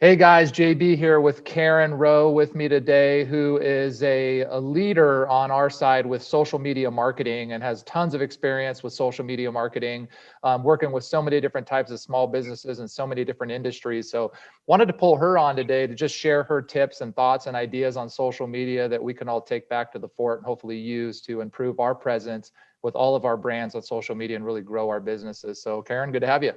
Hey guys, JB here with Karin Rowe with me today, who is a leader on our side with social media marketing and has tons of experience with social media marketing, working with so many different types of small businesses and so many different industries. So wanted to pull her on today to just share her tips and thoughts and ideas on social media that we can all take back to the fort and hopefully use to improve our presence with all of our brands on social media and really grow our businesses. So Karin, good to have you.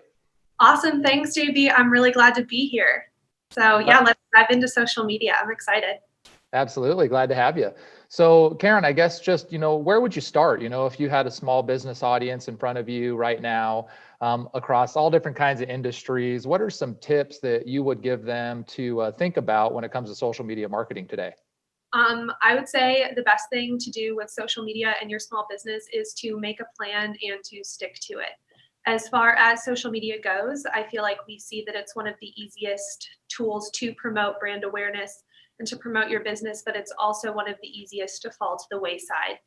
Awesome. Thanks, JB. I'm really glad to be here. So yeah, let's dive into social media. I'm excited. Absolutely. Glad to have you. So Karin, I guess just, where would you start? If you had a small business audience in front of you right now, across all different kinds of industries, what are some tips that you would give them to think about when it comes to social media marketing today? I would say the best thing to do with social media and your small business is to make a plan and to stick to it. As far as social media goes, I feel like we see that it's one of the easiest tools to promote brand awareness and to promote your business, but it's also one of the easiest to fall to the wayside.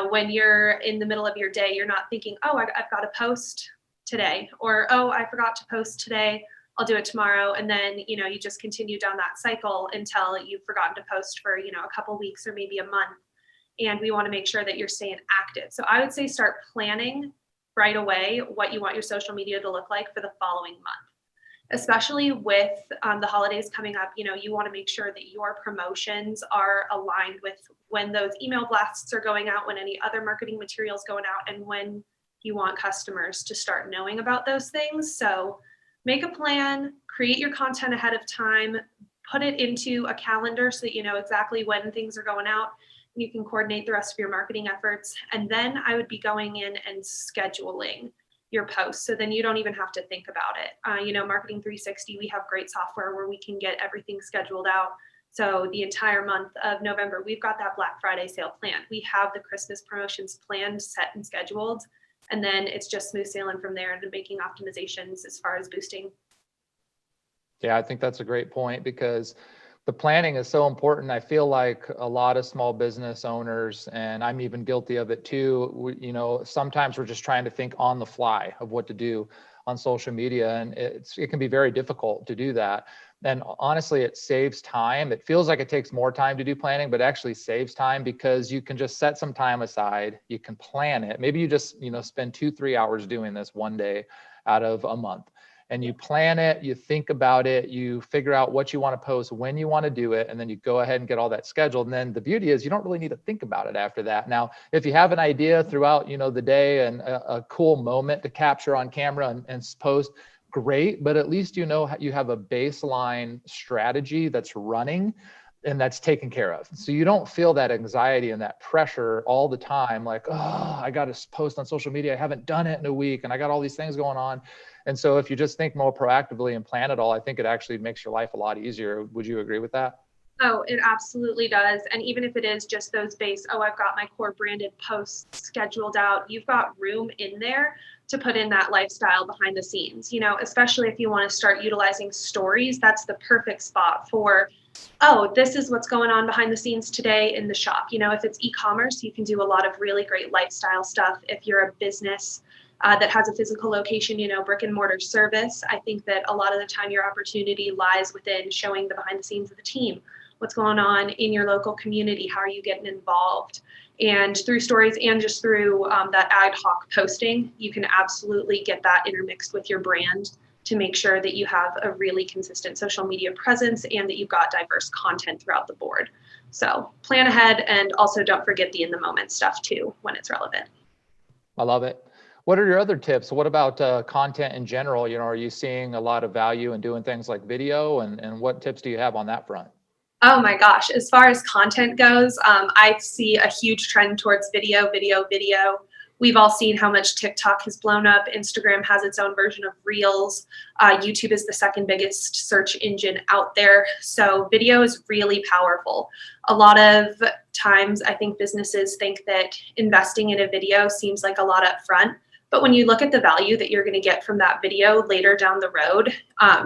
When you're in the middle of your day, you're not thinking, oh, I've got to post today, or, oh, I forgot to post today, I'll do it tomorrow. And then, you just continue down that cycle until you've forgotten to post for, a couple weeks or maybe a month. And we want to make sure that you're staying active. So I would say start planning right away what you want your social media to look like for the following month, especially with the holidays coming up. You want to make sure that your promotions are aligned with when those email blasts are going out, when any other marketing materials going out, and when you want customers to start knowing about those things. So make a plan, create your content ahead of time, put it into a calendar so that you know exactly when things are going out. You can coordinate the rest of your marketing efforts. And then I would be going in and scheduling your posts. So then you don't even have to think about it. Marketing 360, we have great software where we can get everything scheduled out. So the entire month of November, we've got that Black Friday sale planned. We have the Christmas promotions planned, set, and scheduled. And then it's just smooth sailing from there and making optimizations as far as boosting. Yeah, I think that's a great point because the planning is so important. I feel like a lot of small business owners, and I'm even guilty of it too, sometimes we're just trying to think on the fly of what to do on social media, and it can be very difficult to do that. And honestly, it saves time. It feels like it takes more time to do planning, but actually saves time because you can just set some time aside. You can plan it. Maybe you just, spend 2-3 hours doing this one day out of a month. And you plan it, you think about it, you figure out what you want to post, when you want to do it, and then you go ahead and get all that scheduled. And then the beauty is you don't really need to think about it after that. Now, if you have an idea throughout, the day and a cool moment to capture on camera and post, great, but at least you have a baseline strategy that's running and that's taken care of. So you don't feel that anxiety and that pressure all the time, like, oh, I got to post on social media. I haven't done it in a week and I got all these things going on. And so if you just think more proactively and plan it all, I think it actually makes your life a lot easier. Would you agree with that? Oh, it absolutely does. And even if it is just those base, I've got my core branded posts scheduled out, you've got room in there to put in that lifestyle behind the scenes, especially if you want to start utilizing stories. That's the perfect spot for, this is what's going on behind the scenes today in the shop. If it's e-commerce, you can do a lot of really great lifestyle stuff. If you're a business that has a physical location, brick and mortar service, I think that a lot of the time your opportunity lies within showing the behind the scenes of the team. What's going on in your local community? How are you getting involved? And through stories and just through that ad hoc posting, you can absolutely get that intermixed with your brand to make sure that you have a really consistent social media presence and that you've got diverse content throughout the board. So plan ahead, and also don't forget the in the moment stuff too when it's relevant. I love it. What are your other tips? What about content in general? Are you seeing a lot of value in doing things like video, and what tips do you have on that front? Oh my gosh. As far as content goes, I see a huge trend towards video. We've all seen how much TikTok has blown up. Instagram has its own version of Reels. YouTube is the second biggest search engine out there. So video is really powerful. A lot of times I think businesses think that investing in a video seems like a lot up front. But when you look at the value that you're going to get from that video later down the road,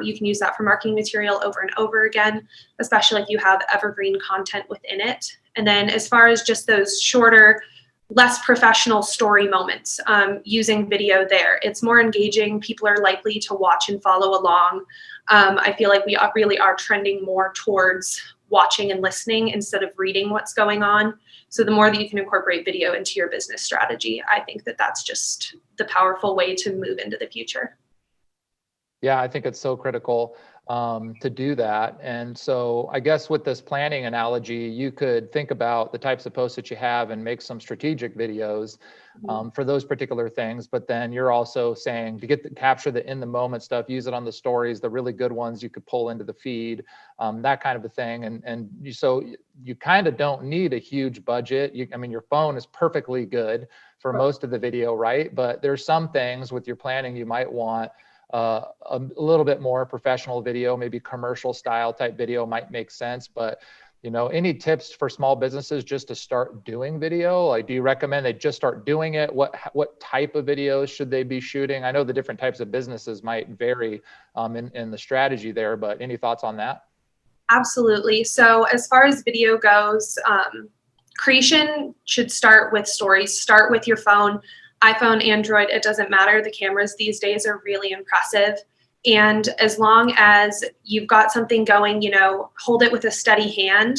you can use that for marketing material over and over again, especially if you have evergreen content within it. And then as far as just those shorter, less professional story moments, using video there, it's more engaging. People are likely to watch and follow along. I feel like we really are trending more towards watching and listening instead of reading what's going on. So the more that you can incorporate video into your business strategy, I think that that's just the powerful way to move into the future. Yeah, I think it's so critical to do that. And so I guess with this planning analogy, you could think about the types of posts that you have and make some strategic videos for those particular things. But then you're also saying to capture the in the moment stuff, use it on the stories, the really good ones you could pull into the feed, that kind of a thing. So you kind of don't need a huge budget. I mean, your phone is perfectly good for most of the video, right? But there's some things with your planning you might want a little bit more professional video, maybe commercial style type video might make sense. But any tips for small businesses just to start doing video? Like, do you recommend they just start doing it? What type of videos should they be shooting? I know the different types of businesses might vary in the strategy there, but any thoughts on that? Absolutely. So as far as video goes, creation should start with stories. Start with your phone. iPhone, Android, it doesn't matter. The cameras these days are really impressive. And as long as you've got something going, hold it with a steady hand,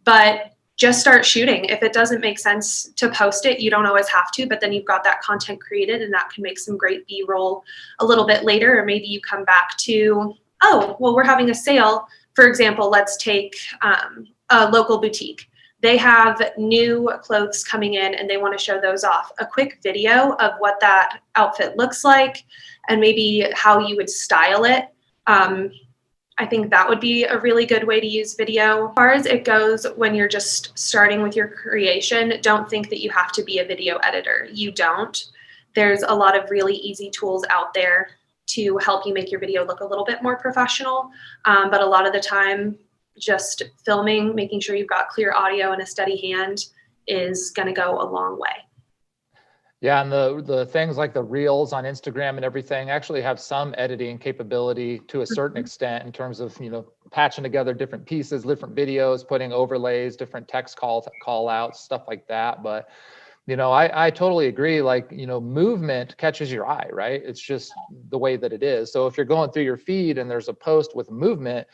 but just start shooting. If it doesn't make sense to post it, you don't always have to, but then you've got that content created and that can make some great B-roll a little bit later. Or maybe you come back to, oh, well, we're having a sale. For example, let's take a local boutique. They have new clothes coming in and they want to show those off. A quick video of what that outfit looks like and maybe how you would style it. I think that would be a really good way to use video. As far as it goes, when you're just starting with your creation, don't think that you have to be a video editor. You don't. There's a lot of really easy tools out there to help you make your video look a little bit more professional. But a lot of the time, just filming, making sure you've got clear audio and a steady hand is going to go a long way. Yeah, and the things like the reels on Instagram and everything actually have some editing capability to a certain extent in terms of, patching together different pieces, different videos, putting overlays, different text call outs, stuff like that. But I totally agree. Like, movement catches your eye, right? It's just the way that it is. So if you're going through your feed and there's a post with movement,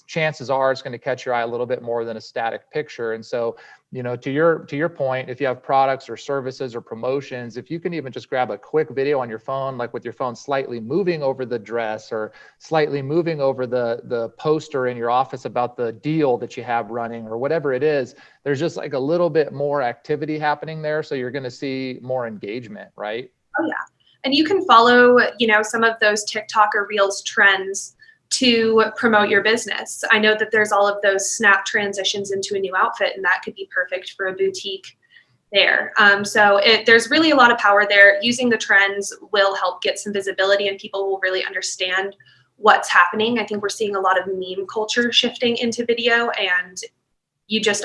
chances are it's going to catch your eye a little bit more than a static picture. And so, to your point, if you have products or services or promotions, if you can even just grab a quick video on your phone, like with your phone slightly moving over the dress or slightly moving over the poster in your office about the deal that you have running or whatever it is, there's just like a little bit more activity happening there. So you're going to see more engagement, right? Oh yeah. And you can follow, some of those TikTok or Reels trends to promote your business. I know that there's all of those snap transitions into a new outfit, and that could be perfect for a boutique there. So there's really a lot of power there. Using the trends will help get some visibility and people will really understand what's happening. I think we're seeing a lot of meme culture shifting into video, and you just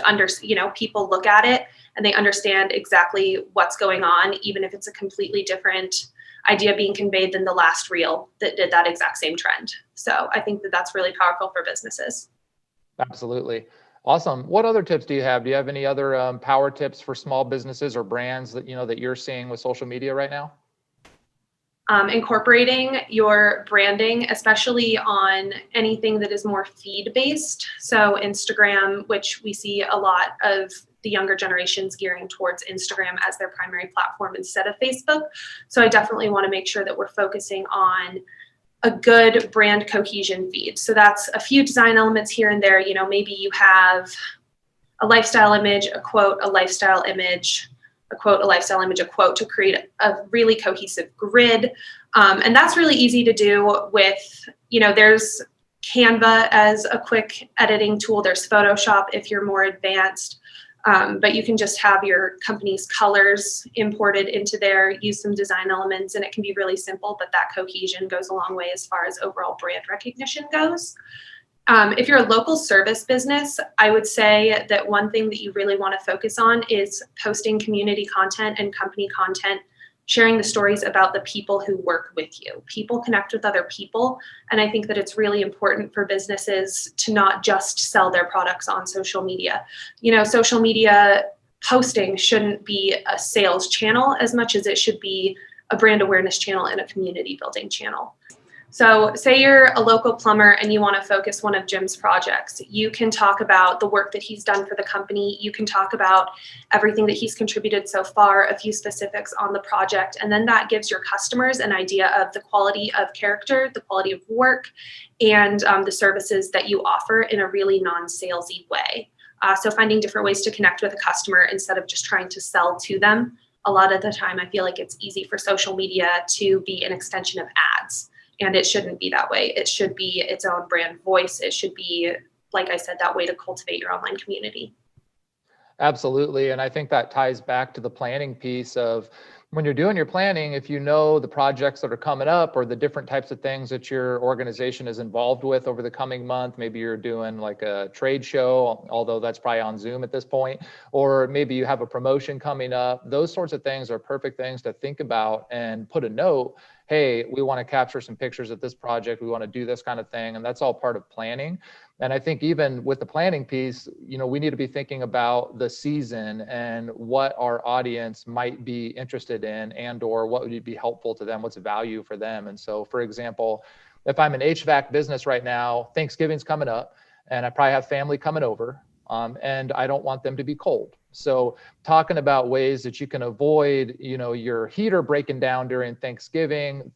people look at it and they understand exactly what's going on, even if it's a completely different idea being conveyed than the last reel that did that exact same trend. So I think that that's really powerful for businesses. Absolutely. Awesome. What other tips do you have? Do you have any other power tips for small businesses or brands that, that you're seeing with social media right now? Incorporating your branding, especially on anything that is more feed based. So Instagram, which we see a lot of the younger generations gearing towards Instagram as their primary platform instead of Facebook. So I definitely want to make sure that we're focusing on a good brand cohesion feed. So that's a few design elements here and there. Maybe you have a lifestyle image, a quote, a lifestyle image, a quote, a lifestyle image, a quote, to create a really cohesive grid. And that's really easy to do with, there's Canva as a quick editing tool. There's Photoshop if you're more advanced. But you can just have your company's colors imported into there, use some design elements, and it can be really simple, but that cohesion goes a long way as far as overall brand recognition goes. If you're a local service business, I would say that one thing that you really want to focus on is posting community content and company content, sharing the stories about the people who work with you. People connect with other people, and I think that it's really important for businesses to not just sell their products on social media. Social media posting shouldn't be a sales channel as much as it should be a brand awareness channel and a community building channel. So say you're a local plumber and you want to focus one of Jim's projects. You can talk about the work that he's done for the company. You can talk about everything that he's contributed so far, a few specifics on the project. And then that gives your customers an idea of the quality of character, the quality of work, and the services that you offer in a really non-salesy way. So finding different ways to connect with a customer instead of just trying to sell to them. A lot of the time, I feel like it's easy for social media to be an extension of ads. And it shouldn't be that way. It should be its own brand voice. It should be, like I said, that way to cultivate your online community. Absolutely. And I think that ties back to the planning piece of when you're doing your planning, if you know the projects that are coming up or the different types of things that your organization is involved with over the coming month, maybe you're doing like a trade show, although that's probably on Zoom at this point, or maybe you have a promotion coming up. Those sorts of things are perfect things to think about and put a note. Hey, we want to capture some pictures of this project. We want to do this kind of thing. And that's all part of planning. And I think even with the planning piece, we need to be thinking about the season and what our audience might be interested in and or what would be helpful to them, what's value for them. And so, for example, if I'm an HVAC business right now, Thanksgiving's coming up and I probably have family coming over and I don't want them to be cold. So talking about ways that you can avoid, your heater breaking down during Thanksgiving,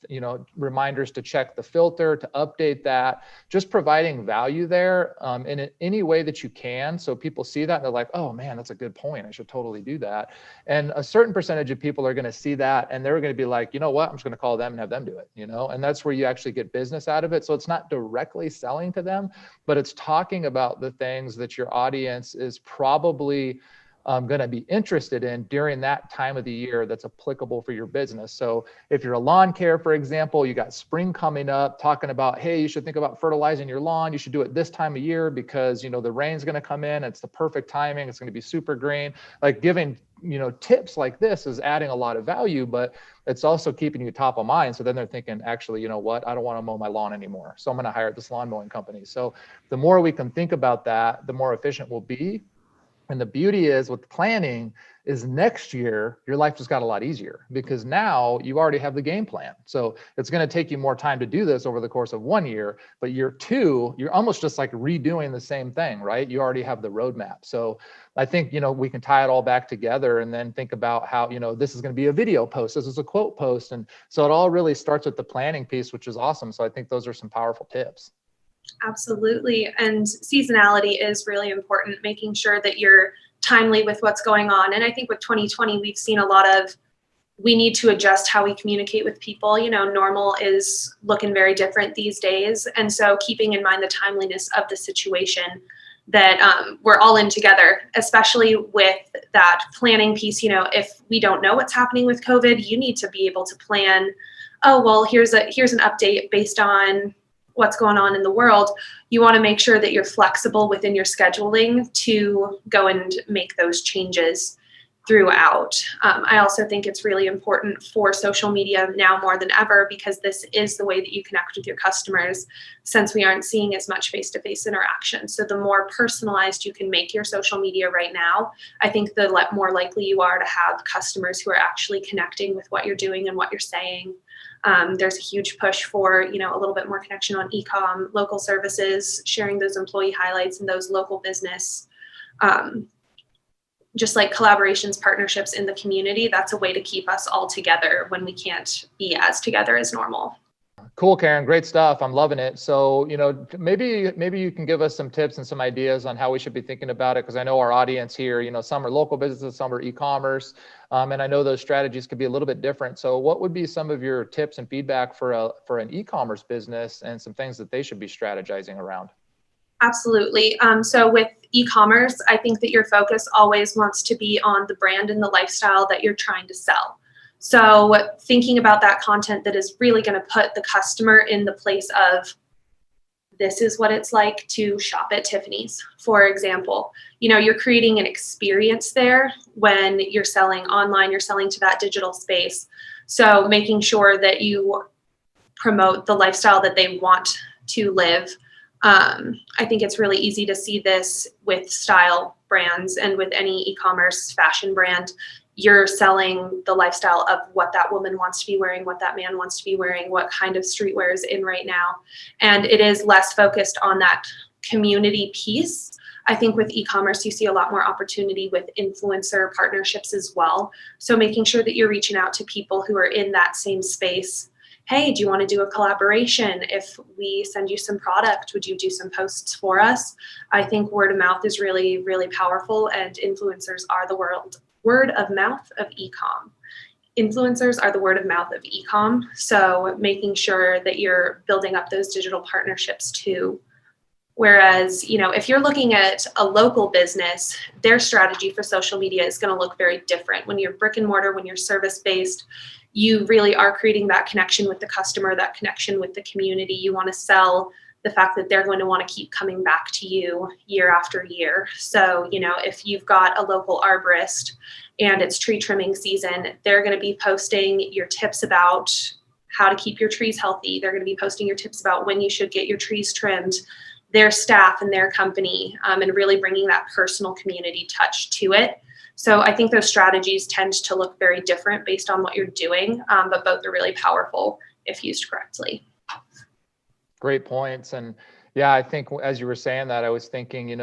reminders to check the filter, to update that, just providing value there in any way that you can. So people see that and they're like, oh man, that's a good point. I should totally do that. And a certain percentage of people are going to see that and they're going to be like, you know what, I'm just going to call them and have them do it, and that's where you actually get business out of it. So it's not directly selling to them, but it's talking about the things that your audience is probably going to be interested in during that time of the year that's applicable for your business. So if you're a lawn care, for example, you got spring coming up, talking about, hey, you should think about fertilizing your lawn. You should do it this time of year because, the rain's going to come in. It's the perfect timing. It's going to be super green. Like giving, tips like this is adding a lot of value, but it's also keeping you top of mind. So then they're thinking, actually, you know what? I don't want to mow my lawn anymore. So I'm going to hire this lawn mowing company. So the more we can think about that, the more efficient we'll be. And the beauty is with planning is next year, your life just got a lot easier because now you already have the game plan. So it's going to take you more time to do this over the course of 1 year, but year 2, you're almost just like redoing the same thing, right? You already have the roadmap. So I think, we can tie it all back together and then think about how, this is going to be a video post. This is a quote post. And so it all really starts with the planning piece, which is awesome. So I think those are some powerful tips. Absolutely. And seasonality is really important, making sure that you're timely with what's going on. And I think with 2020, we've seen a lot of, we need to adjust how we communicate with people. Normal is looking very different these days. And so keeping in mind the timeliness of the situation that we're all in together, especially with that planning piece. If we don't know what's happening with COVID, you need to be able to plan, oh, well, here's an update based on what's going on in the world. You want to make sure that you're flexible within your scheduling to go and make those changes throughout. I also think it's really important for social media now more than ever because this is the way that you connect with your customers since we aren't seeing as much face-to-face interaction. So the more personalized you can make your social media right now, I think the more likely you are to have customers who are actually connecting with what you're doing and what you're saying. There's a huge push for, a little bit more connection on e-com, local services, sharing those employee highlights and those local business, just like collaborations, partnerships in the community. That's a way to keep us all together when we can't be as together as normal. Cool, Karin. Great stuff. I'm loving it. So, maybe you can give us some tips and some ideas on how we should be thinking about it. Because I know our audience here, some are local businesses, some are e-commerce. And I know those strategies could be a little bit different. So what would be some of your tips and feedback for an e-commerce business and some things that they should be strategizing around? Absolutely. So with e-commerce, I think that your focus always wants to be on the brand and the lifestyle that you're trying to sell. So thinking about that content that is really going to put the customer in the place of, this is what it's like to shop at Tiffany's, for example. You're creating an experience there when you're selling online, you're selling to that digital space. So making sure that you promote the lifestyle that they want to live. I think it's really easy to see this with style brands and with any e-commerce fashion brand. you're selling the lifestyle of what that woman wants to be wearing, what that man wants to be wearing, what kind of streetwear is in right now. And it is less focused on that community piece. I think with e-commerce, you see a lot more opportunity with influencer partnerships as well. So making sure that you're reaching out to people who are in that same space. Hey, do you want to do a collaboration? If we send you some product, would you do some posts for us? I think word of mouth is really, really powerful, and influencers are the word of mouth of e-com. Influencers are the word of mouth of e-com. So making sure that you're building up those digital partnerships too. Whereas, if you're looking at a local business, their strategy for social media is going to look very different. When you're brick and mortar, when you're service-based, you really are creating that connection with the customer, that connection with the community. You want to sell the fact that they're going to want to keep coming back to you year after year. So, if you've got a local arborist and it's tree trimming season, they're going to be posting your tips about how to keep your trees healthy. They're going to be posting your tips about when you should get your trees trimmed, their staff and their company, and really bringing that personal community touch to it. So I think those strategies tend to look very different based on what you're doing, but both are really powerful if used correctly. Great points. And yeah, I think as you were saying that, I was thinking,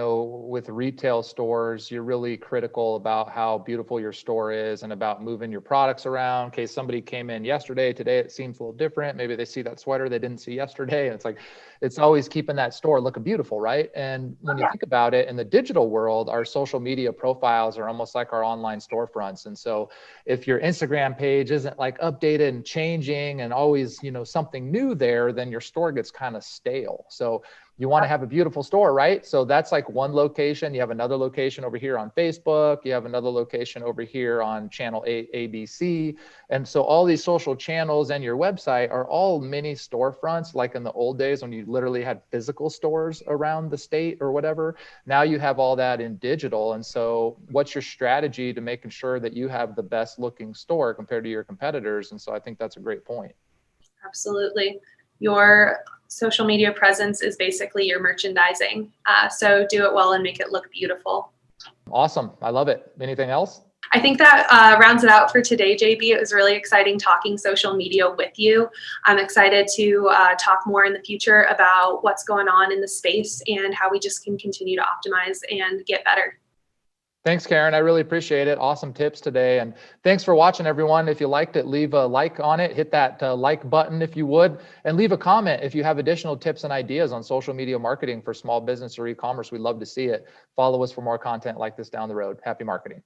with retail stores, you're really critical about how beautiful your store is and about moving your products around. In case somebody came in yesterday, today it seems a little different. Maybe they see that sweater they didn't see yesterday. And it's always keeping that store looking beautiful, right? And when you think about it, in the digital world, our social media profiles are almost like our online storefronts. And so if your Instagram page isn't updated and changing and always, something new there, then your store gets kind of stale. So you want to have a beautiful store, right? So that's one location. You have another location over here on Facebook. You have another location over here on channel ABC. And so all these social channels and your website are all mini storefronts, like in the old days when you literally had physical stores around the state or whatever. Now you have all that in digital. And so what's your strategy to making sure that you have the best looking store compared to your competitors? And so I think that's a great point. Absolutely. Your social media presence is basically your merchandising. So do it well and make it look beautiful. Awesome. I love it. Anything else? I think that rounds it out for today, JB. It was really exciting talking social media with you. I'm excited to talk more in the future about what's going on in the space and how we just can continue to optimize and get better. Thanks, Karin. I really appreciate it. Awesome tips today. And thanks for watching, everyone. If you liked it, leave a like on it. Hit that like button if you would. And leave a comment if you have additional tips and ideas on social media marketing for small business or e-commerce. We'd love to see it. Follow us for more content like this down the road. Happy marketing.